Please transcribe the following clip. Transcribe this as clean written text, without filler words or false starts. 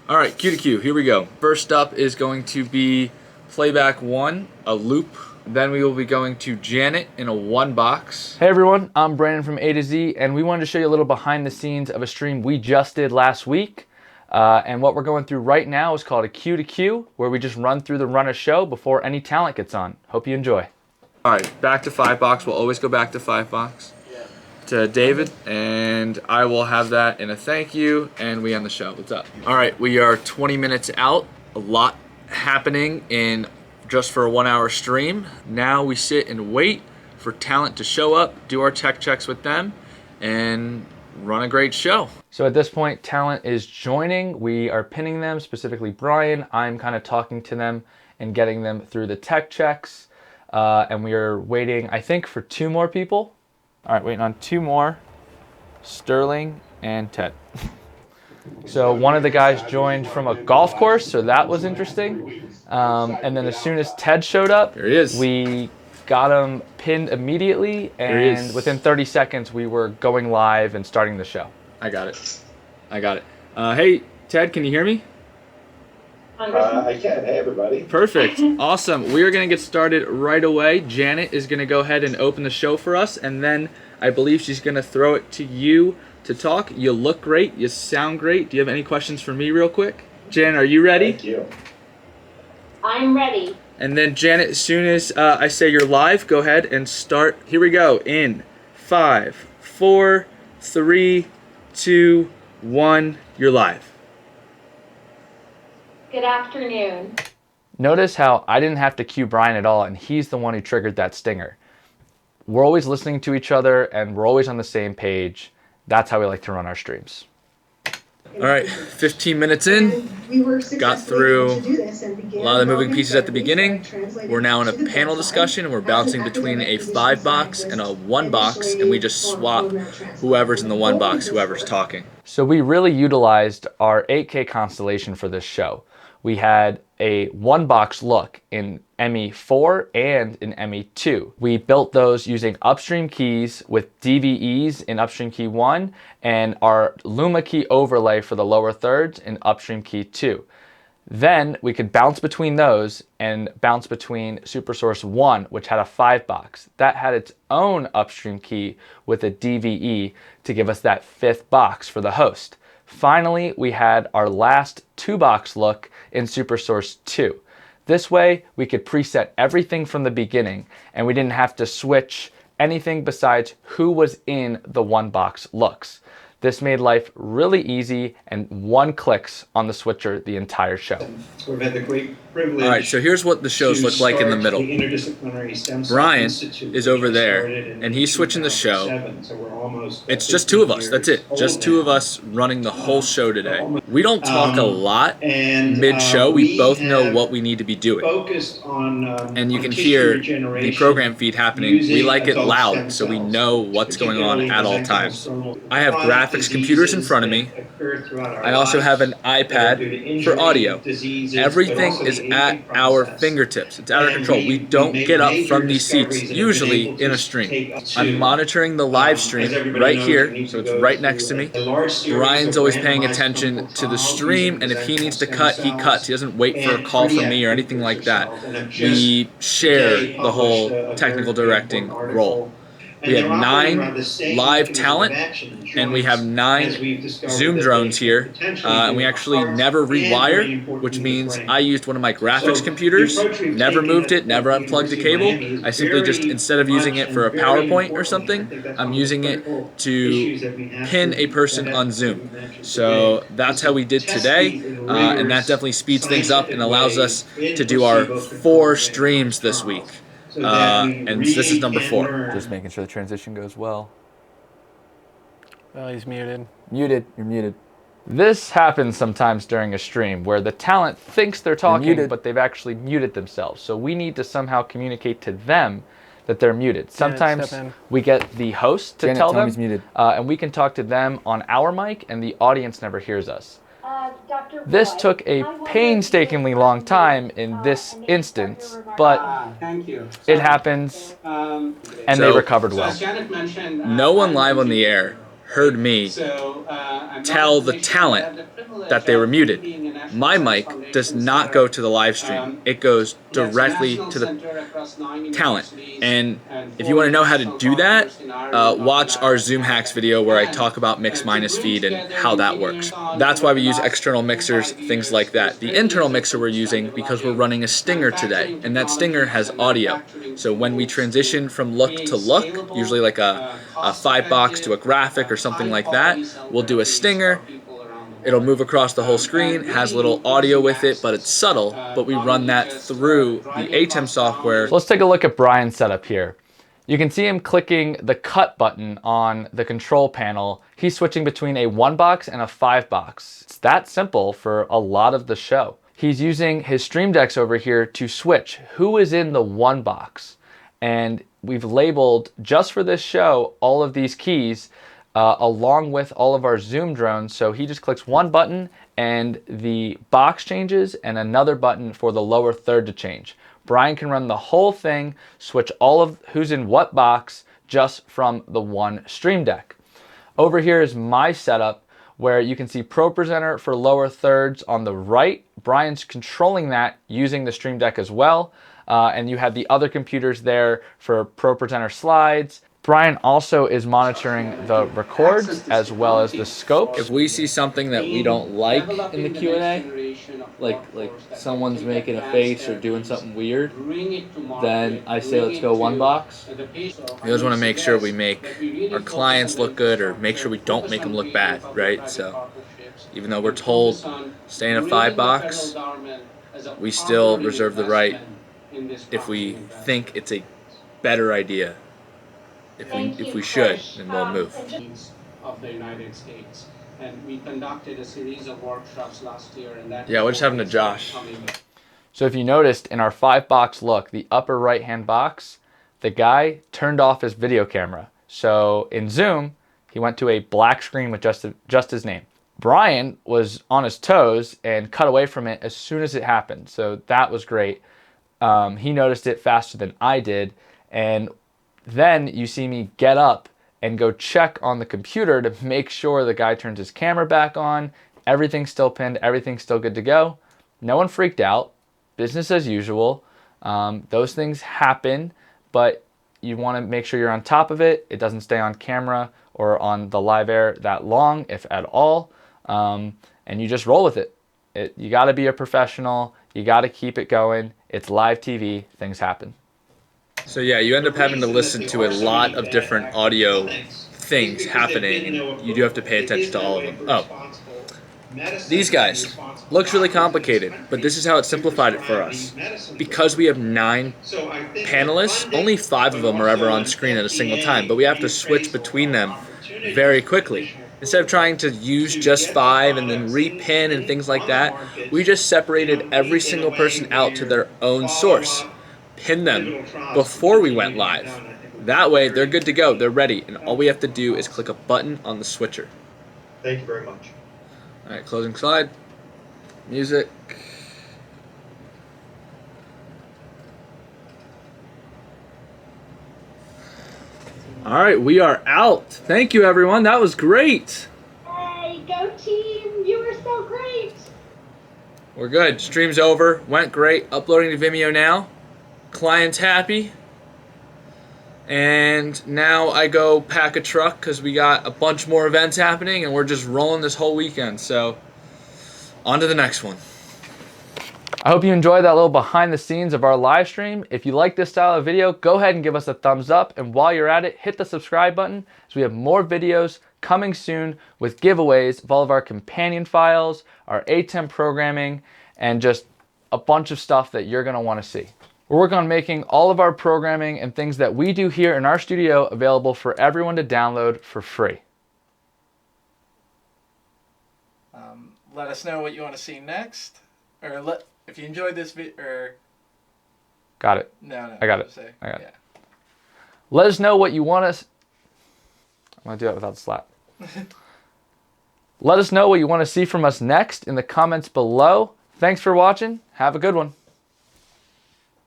All right, Q to Q, here we go. First up is going to be playback 1, a loop. Then we will be going to Janet in a 1 box. Hey everyone, I'm Brandon from A to Z, and we wanted to show you a little behind the scenes of a stream we just did last week. And what we're going through right now is called a Q to Q, where we just run through the run of show before any talent gets on. Hope you enjoy. All right, back to 5 box. We'll always go back to 5 box. To David, and I will have that in a thank you, and we end the show. What's up? All right, we are 20 minutes out. A lot happening in just for a 1 hour stream. Now we sit and wait for talent to show up, do our tech checks with them, and run a great show. So at this point, talent is joining. We are pinning them, specifically Brian. I'm kind of talking to them and getting them through the tech checks. And we are waiting, I think, for 2 more people. All right, waiting on 2 more, Sterling and Ted. So one of the guys joined from a golf course, so that was interesting. And then as soon as Ted showed up, There he is. we got him pinned immediately, and within 30 seconds, we were going live and starting the show. I got it. Hey, Ted, can you hear me? I can. Hey, everybody. Perfect. Awesome. We are going to get started right away. Janet is going to go ahead and open the show for us, and then I believe she's going to throw it to you to talk. You look great. You sound great. Do you have any questions for me real quick? Janet, are you ready? Thank you. I'm ready. And then Janet, as soon as I say you're live, go ahead and start. Here we go. In 5, 4, 3, 2, 1. You're live. Good afternoon. Notice how I didn't have to cue Brian at all, and he's the one who triggered that stinger. We're always listening to each other, and we're always on the same page. That's how we like to run our streams. All right, 15 minutes in, got through a lot of the moving pieces at the beginning. We're now in a panel discussion, and we're bouncing between a 5 box and a 1 box, and we just swap whoever's in the 1 box, whoever's talking. So we really utilized our 8K constellation for this show. We had a 1 box look in ME4 and in ME2. We built those using upstream keys with DVEs in upstream key 1 and our Luma key overlay for the lower thirds in upstream key 2. Then we could bounce between those and bounce between SuperSource 1, which had a 5 box. That had its own upstream key with a DVE to give us that 5th box for the host. Finally, we had our last 2 box look in SuperSource 2. This way, we could preset everything from the beginning, and we didn't have to switch anything besides who was in the 1 box looks. This made life really easy and 1 clicks on the switcher the entire show. We've had the great privilege. All right, so here's what the shows look like in the middle. Brian is over there, and he's switching the show. It's just 2 of us. That's it. Just 2 of us running the whole show today. We don't talk a lot mid-show. We both know what we need to be doing. And you can hear the program feed happening. We like it loud, so we know what's going on at all times. I have graphics computers in front of me. I also have an iPad for audio. Everything is at our fingertips. It's out of control. We don't get up from these seats, usually in a stream. I'm monitoring the live stream right here, so it's right next to me. Brian's always paying attention to the stream, and if he needs to cut, he cuts. He doesn't wait for a call from me or anything like that. We share the whole technical directing role. We have 9 live talent, and we have 9 Zoom drones here, and we actually never rewire, which means I used one of my graphics computers, never moved it, never unplugged the cable. I simply just, instead of using it for a PowerPoint or something, I'm using it to pin a person on Zoom. So that's how we did today, and that definitely speeds things up and allows us to do our 4 streams this week. And this is number 4. Just making sure the transition goes well. Well, he's muted. Muted. You're muted. This happens sometimes during a stream where the talent thinks they're talking, but they've actually muted themselves. So we need to somehow communicate to them that they're muted. Sometimes we get the host to tell them, muted. And we can talk to them on our mic, and the audience never hears us. This took a painstakingly long time in this instance, but it happens, and they recovered well. No one live on the air heard me tell the talent that they were muted. My mic does not go to the live stream. It goes directly to the talent. And if you want to know how to do that, watch our Zoom Hacks video where I talk about mix minus feed and how that works. That's why we use external mixers, things like that. The internal mixer we're using because we're running a stinger today, and that stinger has audio. So when we transition from look to look, usually like a 5-box to a graphic or something like that, we'll do a stinger. It'll move across the whole screen, has a little audio with it, but it's subtle, but we run that through the ATEM software. So let's take a look at Brian's setup here. You can see him clicking the cut button on the control panel. He's switching between a 1-box and a 5-box. It's that simple for a lot of the show. He's using his Stream Decks over here to switch who is in the 1-box. And we've labeled, just for this show, all of these keys along with all of our Zoom drones. So he just clicks one button and the box changes, and another button for the lower third to change. Brian can run the whole thing, switch all of who's in what box just from the one Stream Deck. Over here is my setup, where you can see Pro Presenter for lower thirds on the right. Brian's controlling that using the Stream Deck as well. And you have the other computers there for Pro Presenter slides. Brian also is monitoring the records as well as the scopes. If we see something that we don't like in the Q&A, like someone's making a face or doing something weird, then I say let's go 1-box. We always want to make sure we make our clients look good, or make sure we don't make them look bad, right? So even though we're told stay in a 5-box, we still reserve the right if we think it's a better idea. If we should, then we'll move. Of the United States, and we conducted a series of workshops last year, and that. Yeah, what just happened to Josh? So if you noticed in our 5-box look, the upper right-hand box, the guy turned off his video camera. So in Zoom, he went to a black screen with just his name. Brian was on his toes and cut away from it as soon as it happened. So that was great. He noticed it faster than I did, and then you see me get up and go check on the computer to make sure the guy turns his camera back on. Everything's still pinned, everything's still good to go. No one freaked out, business as usual. Those things happen, but you want to make sure you're on top of it. It doesn't stay on camera or on the live air that long, if at all. And you just roll with it. You got to be a professional. You got to keep it going. It's live TV, things happen. So yeah, you end up having to listen to a lot of different audio things happening, and you do have to pay attention to all of them. Oh, these guys. Looks really complicated, but this is how it simplified it for us. Because we have 9 panelists, only 5 of them are ever on screen at a single time, but we have to switch between them very quickly. Instead of trying to use just 5 and then repin and things like that, we just separated every single person out to their own source. Pin them before we went live. That way, they're good to go. They're ready. And all we have to do is click a button on the switcher. Thank you very much. All right, closing slide. Music. All right, we are out. Thank you, everyone. That was great. Hey, go team! You were so great! We're good. Stream's over. Went great. Uploading to Vimeo now. Client's happy. And now I go pack a truck because we got a bunch more events happening and we're just rolling this whole weekend. So on to the next one. I hope you enjoyed that little behind the scenes of our live stream. If you like this style of video, go ahead and give us a thumbs up. And while you're at it, hit the subscribe button, as we have more videos coming soon with giveaways of all of our companion files, our ATEM programming, and just a bunch of stuff that you're going to want to see. We're working on making all of our programming and things that we do here in our studio available for everyone to download for free. Let us know what you want to see next, or if you enjoyed this video. Got it. No, I got it. Say, I got yeah. it. Let us know what you want us. I'm gonna do that without the slap. Let us know what you want to see from us next in the comments below. Thanks for watching. Have a good one.